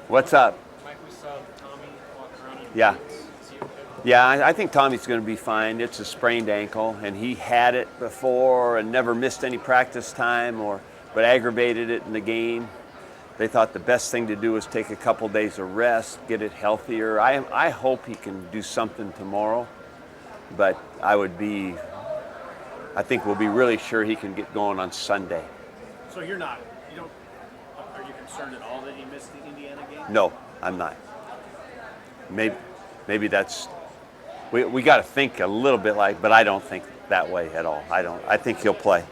What's up? Mike, we saw Tommy walk around in Yeah. boots. Is he okay? Yeah, I think Tommy's going to be fine. It's a sprained ankle, and he had it before and never missed any practice time, but aggravated it in the game. They thought the best thing to do was take a couple days of rest, get it healthier. I hope he can do something tomorrow, but I think we'll be really sure he can get going on Sunday. So are you concerned at all that he missed the Indiana game? No, I'm not. Maybe that's, we got to think a little bit but I don't think that way at all. I think he'll play.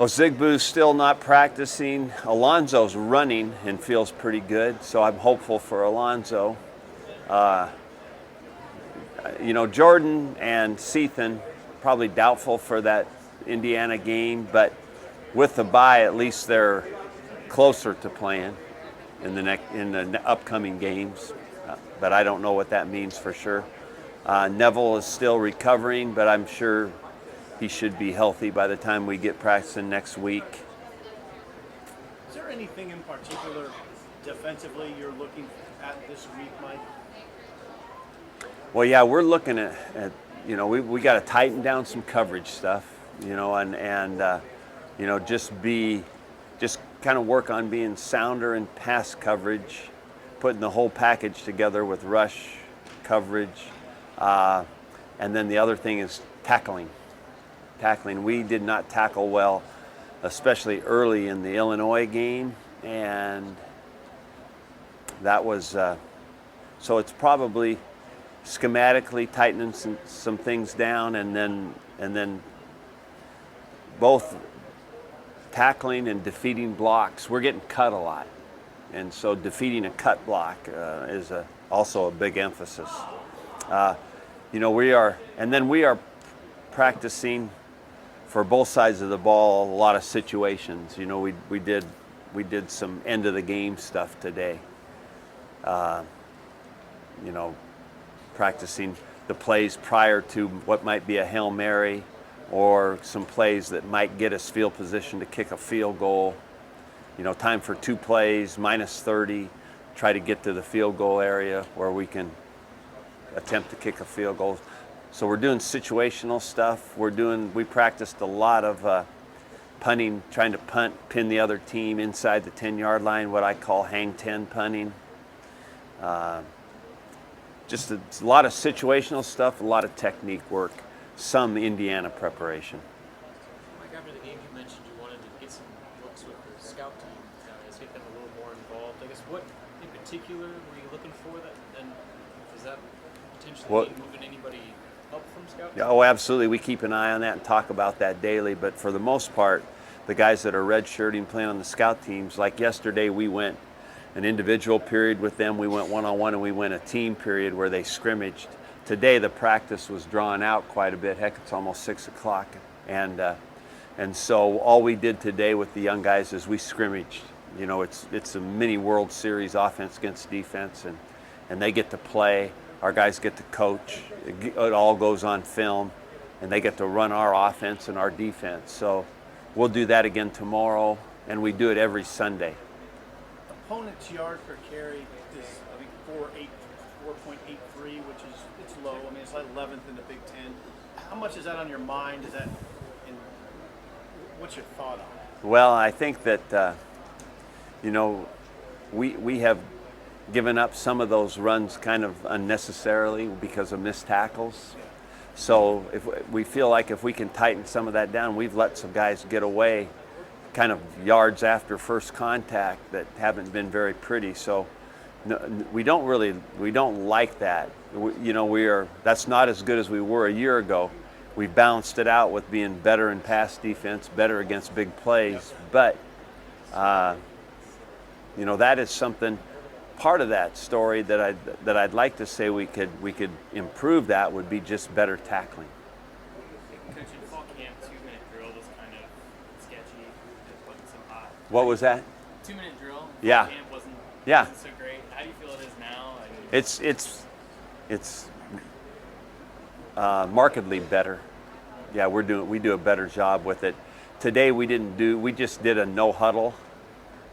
Ozigbu's still not practicing. Alonzo's running and feels pretty good, so I'm hopeful for Alonzo. Jordan and Sethan probably doubtful for that Indiana game, but with the bye, at least they're closer to playing in the upcoming games. But I don't know what that means for sure. Neville is still recovering, but I'm sure he should be healthy by the time we get practicing next week. Is there anything in particular defensively you're looking at this week, Mike? Well, yeah, we're looking at we got to tighten down some coverage stuff, just kind of work on being sounder in pass coverage, putting the whole package together with rush coverage, and then the other thing is tackling. We did not tackle well, especially early in the Illinois game, and that was so it's probably schematically tightening some things down, and then both tackling and defeating blocks. We're getting cut a lot, and so defeating a cut block is also a big emphasis. We are practicing for both sides of the ball a lot of situations. We did some end of the game stuff today. Practicing the plays prior to what might be a Hail Mary, or some plays that might get us field position to kick a field goal. Time for 2 plays, -30, try to get to the field goal area where we can attempt to kick a field goal. So we're doing situational stuff. We practiced a lot of punting, trying to pin the other team inside the 10-yard line, what I call hang 10 punting. Just a lot of situational stuff, a lot of technique work, some Indiana preparation. Mike, after the game, you mentioned you wanted to get some looks with the scout team, get them a little more involved. I guess what in particular were you looking for and does that potentially mean moving anybody up from scout? Yeah, oh, absolutely. We keep an eye on that and talk about that daily. But for the most part, the guys that are redshirting, playing on the scout teams, like yesterday, we went an individual period with them, we went one-on-one, and we went a team period where they scrimmaged. Today, the practice was drawn out quite a bit. Heck, it's almost 6 o'clock. And so all we did today with the young guys is we scrimmaged. It's a mini World Series offense against defense, and they get to play. Our guys get to coach. It all goes on film, and they get to run our offense and our defense. So we'll do that again tomorrow, and we do it every Sunday. Opponent's yard per carry is, I think, 4.83, it's low. I mean, it's like 11th in the Big Ten. How much is that on your mind? What's your thought on it? Well, I think that we have given up some of those runs kind of unnecessarily because of missed tackles. So we feel like if we can tighten some of that down, we've let some guys get away kind of yards after first contact that haven't been very pretty. So we don't like that. That's not as good as we were a year ago. We balanced it out with being better in pass defense, better against big plays. But that is something. Part of that story that I'd like to say we could improve that would be just better tackling. Coach, in fall camp, 2-minute drill was kind of sketchy. It wasn't so hot. What was that? 2-minute drill. Yeah. Fall camp wasn't so great. How do you feel it is now? It's markedly better. Yeah, we do a better job with it. Today we just did a no huddle.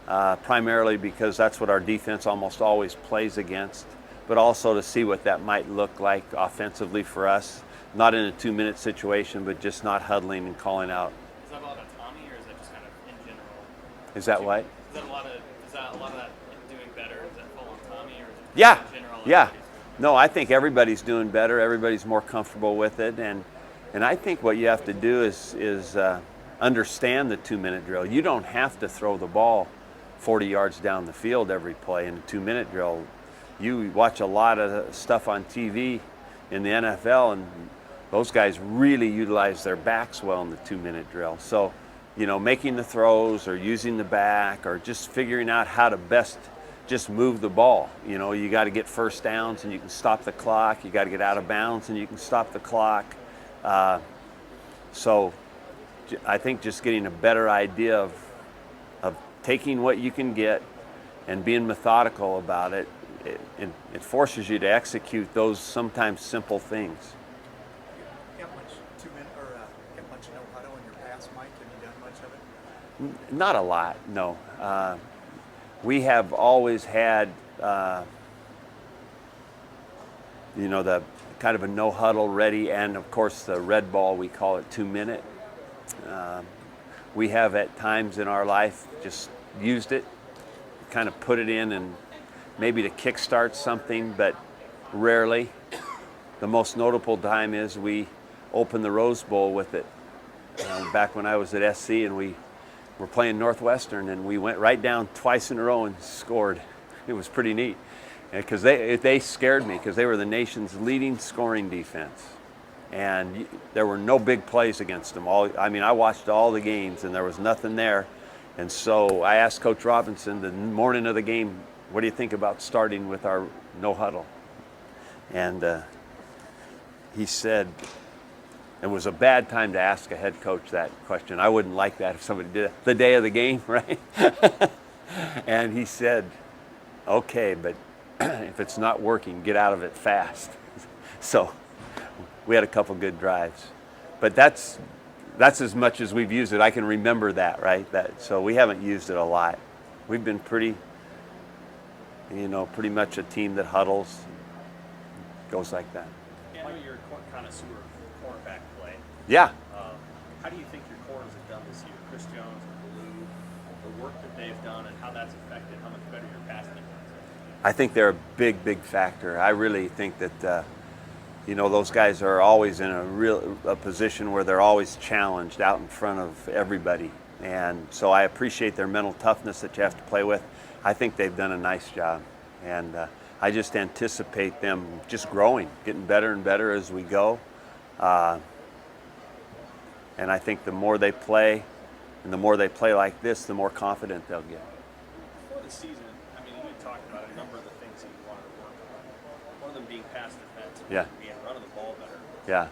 primarily because that's what our defense almost always plays against, but also to see what that might look like offensively for us, not in a 2-minute situation, but just not huddling and calling out. Is that a lot of Tommy, or is that just kind of in general? Is that what? Is that a lot of that in doing better? Does that fall on Tommy, or is it Yeah, in general? yeah. No, I think everybody's doing better. Everybody's more comfortable with it, and I think what you have to do is understand the 2-minute drill. You don't have to throw the ball 40 yards down the field every play in a 2-minute drill. You watch a lot of stuff on TV in the NFL, and those guys really utilize their backs well in the 2-minute drill. So, making the throws or using the back or just figuring out how to best just move the ball. You got to get first downs and you can stop the clock. You got to get out of bounds and you can stop the clock. So I think just getting a better idea of taking what you can get and being methodical about it, it forces you to execute those sometimes simple things. Get much 2-minute or get much no huddle in your pass, Mike? Have you done much of it? Not a lot, no. We have always had, the kind of a no huddle ready, and of course the red ball, we call it 2-minute. We have at times in our life just used it, kind of put it in and maybe to kickstart something, but rarely. The most notable time is we opened the Rose Bowl with it back when I was at SC, and we were playing Northwestern, and we went right down twice in a row and scored. It was pretty neat, because they scared me because they were the nation's leading scoring defense, and there were no big plays against them. I watched all the games, and there was nothing there. And so I asked Coach Robinson the morning of the game, what do you think about starting with our no huddle? And he said, it was a bad time to ask a head coach that question. I wouldn't like that if somebody did it the day of the game, right? And he said, okay, but if it's not working, get out of it fast. So we had a couple good drives. But that's as much as we've used it. I can remember that, right? So we haven't used it a lot. We've been pretty much a team that huddles, goes like that. Yeah, I know you're a connoisseur of cornerback play. Yeah. How do you think your corners have done this year? Chris Jones and Blue, the work that they've done and how that's affected how much better your pass defense is? I think they're a big, big factor. I really think that those guys are always in a position where they're always challenged out in front of everybody. And so I appreciate their mental toughness that you have to play with. I think they've done a nice job. And I just anticipate them just growing, getting better and better as we go. And I think the more they play, and the more they play like this, the more confident they'll get. Before the season, you talked about a number of the things that you wanted to work on. One of them being pass defense, Yeah. being running the ball better. Yeah.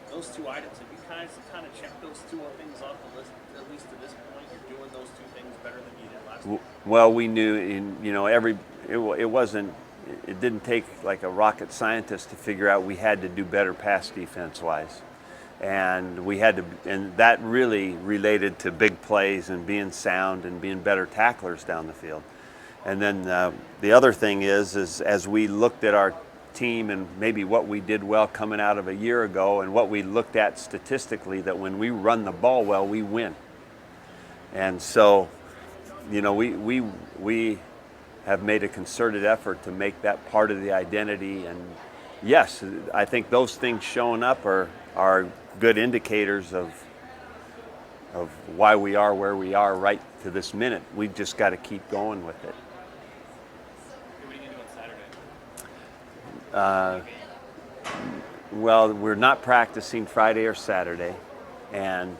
Those two items, have you kind of checked those two things off the list, at least to this point? You're doing those two things better than you did last year? Well, we knew, it didn't take like a rocket scientist to figure out we had to do better pass defense-wise. And and that really related to big plays and being sound and being better tacklers down the field. And then the other thing is as we looked at our team and maybe what we did well coming out of a year ago and what we looked at statistically, that when we run the ball well, we win. And so, we have made a concerted effort to make that part of the identity. And yes, I think those things showing up are good indicators of why we are where we are right to this minute. We've just got to keep going with it. What are you going to do on Saturday? Well, we're not practicing Friday or Saturday, and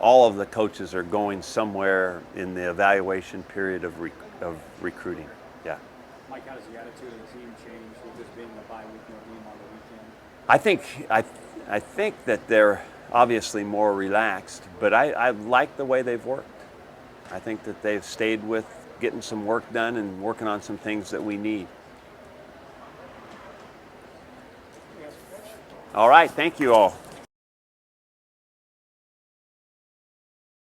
all of the coaches are going somewhere in the evaluation period of recruiting. Yeah. Mike, how does the attitude of the team change with this being a bye week, game on the weekend? I think that they're obviously more relaxed, but I like the way they've worked. I think that they've stayed with getting some work done and working on some things that we need. All right, thank you all.